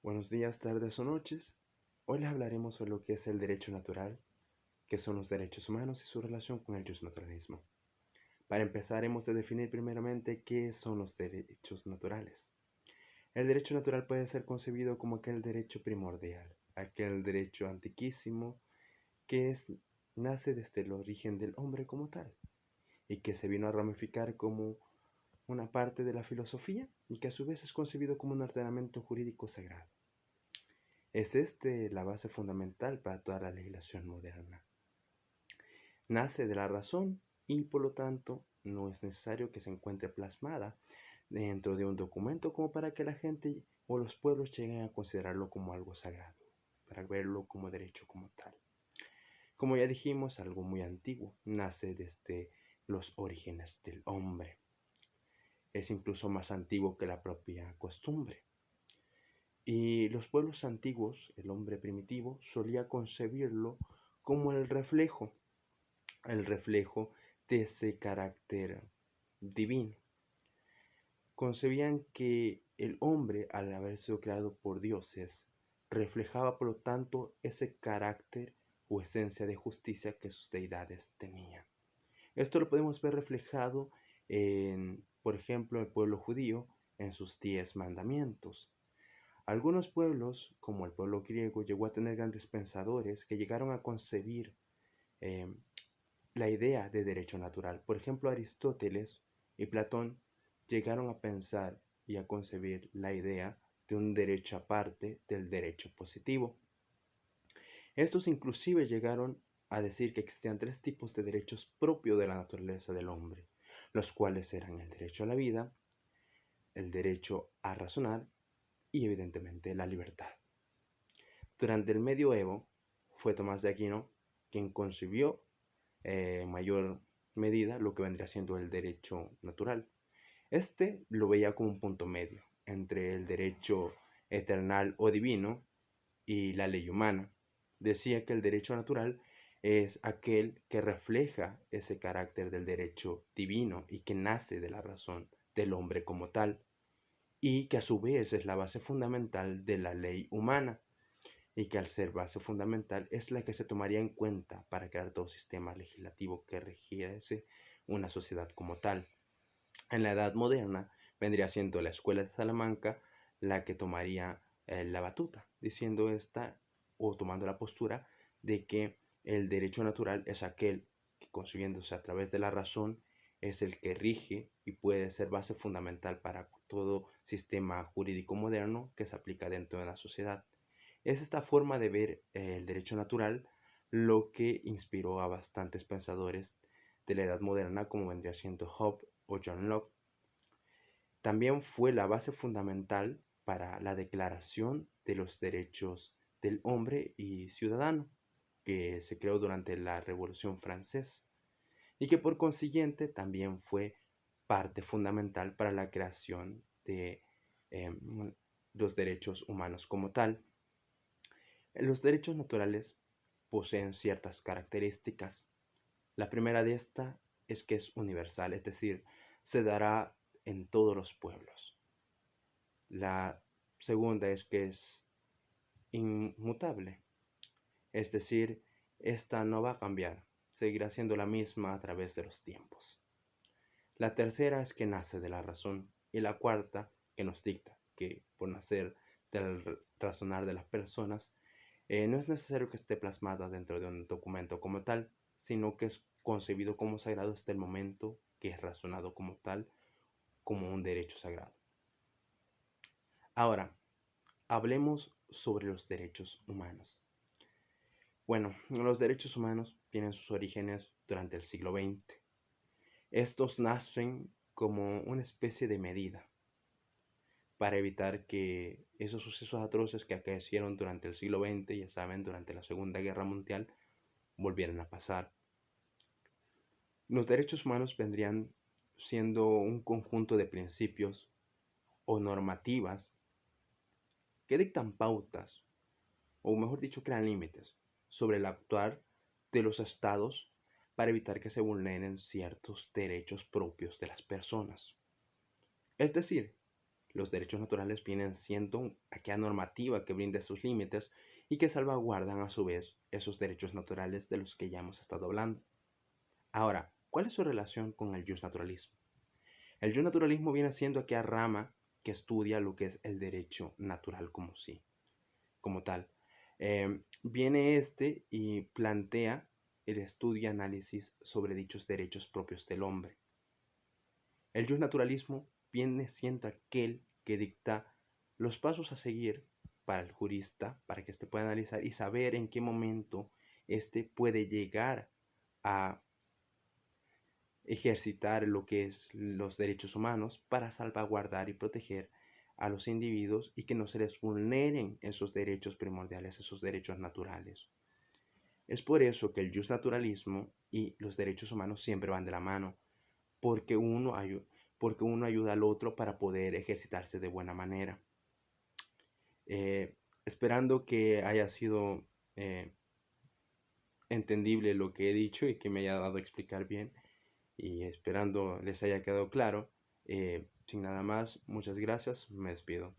Buenos días, tardes o noches. Hoy les hablaremos sobre lo que es el derecho natural, qué son los derechos humanos y su relación con el justnaturalismo. Para empezar, hemos de definir primeramente qué son los derechos naturales. El derecho natural puede ser concebido como aquel derecho primordial, aquel derecho antiquísimo nace desde el origen del hombre como tal y que se vino a ramificar como una parte de la filosofía y que a su vez es concebido como un ordenamiento jurídico sagrado. Es la base fundamental para toda la legislación moderna. Nace de la razón y por lo tanto no es necesario que se encuentre plasmada dentro de un documento como para que la gente o los pueblos lleguen a considerarlo como algo sagrado, para verlo como derecho como tal. Como ya dijimos, algo muy antiguo, nace desde los orígenes del hombre. Es incluso más antiguo que la propia costumbre. Y los pueblos antiguos, el hombre primitivo, solía concebirlo como el reflejo de ese carácter divino. Concebían que el hombre, al haber sido creado por dioses, reflejaba por lo tanto ese carácter o esencia de justicia que sus deidades tenían. Esto lo podemos ver reflejado en, por ejemplo, el pueblo judío en sus 10 mandamientos. Algunos pueblos, como el pueblo griego, llegó a tener grandes pensadores que llegaron a concebir eh, la idea de derecho natural. Por ejemplo, Aristóteles y Platón llegaron a pensar y a concebir la idea de un derecho aparte del derecho positivo. Estos inclusive llegaron a decir que existían 3 tipos de derechos propios de la naturaleza del hombre, los cuales eran el derecho a la vida, el derecho a razonar y evidentemente la libertad. Durante el medioevo fue Tomás de Aquino quien concibió en mayor medida lo que vendría siendo el derecho natural. Este lo veía como un punto medio entre el derecho eternal o divino y la ley humana. Decía que el derecho natural es aquel que refleja ese carácter del derecho divino y que nace de la razón del hombre como tal, y que a su vez es la base fundamental de la ley humana, y que al ser base fundamental es la que se tomaría en cuenta para crear todo sistema legislativo que regiese una sociedad como tal. En la Edad Moderna vendría siendo la Escuela de Salamanca la que tomaría la batuta, diciendo esta o tomando la postura de que el derecho natural es aquel que, concibiéndose a través de la razón, es el que rige y puede ser base fundamental para todo sistema jurídico moderno que se aplica dentro de la sociedad. Es esta forma de ver el derecho natural lo que inspiró a bastantes pensadores de la Edad Moderna, como vendría siendo Hobbes o John Locke. También fue la base fundamental para la Declaración de los Derechos del Hombre y Ciudadano, que se creó durante la Revolución Francesa y que por consiguiente también fue parte fundamental para la creación de eh, los derechos humanos como tal. Los derechos naturales poseen ciertas características. La primera de esta es que es universal, es decir, se dará en todos los pueblos. La segunda es que es inmutable, es decir, esta no va a cambiar, seguirá siendo la misma a través de los tiempos. La tercera es que nace de la razón y la cuarta que nos dicta que por nacer del razonar de las personas no es necesario que esté plasmada dentro de un documento como tal, sino que es concebido como sagrado hasta el momento que es razonado como tal, como un derecho sagrado. Ahora, hablemos sobre los derechos humanos. Bueno, los derechos humanos tienen sus orígenes durante el siglo XX. Estos nacen como una especie de medida para evitar que esos sucesos atroces que acaecieron durante el siglo XX, ya saben, durante la Segunda Guerra Mundial, volvieran a pasar. Los derechos humanos vendrían siendo un conjunto de principios o normativas que dictan pautas, o mejor dicho, crean límites sobre el actuar de los estados para evitar que se vulneren ciertos derechos propios de las personas. Es decir, Los derechos naturales vienen siendo aquella normativa que brinda sus límites y que salvaguardan a su vez esos derechos naturales de los que ya hemos estado hablando. Ahora, ¿cuál es su relación con el justnaturalismo? El justnaturalismo viene siendo aquella rama que estudia lo que es el derecho natural como tal. Viene y plantea el estudio y análisis sobre dichos derechos propios del hombre. El justnaturalismo viene siendo aquel que dicta los pasos a seguir para el jurista, para que éste pueda analizar y saber en qué momento éste puede llegar a ejercitar lo que es los derechos humanos para salvaguardar y proteger a los individuos y que no se les vulneren esos derechos primordiales, esos derechos naturales. Es por eso que el justnaturalismo y los derechos humanos siempre van de la mano, porque uno ayuda al otro para poder ejercitarse de buena manera. Esperando que haya sido entendible lo que he dicho y que me haya dado a explicar bien, y esperando les haya quedado claro. Sin nada más, muchas gracias, me despido.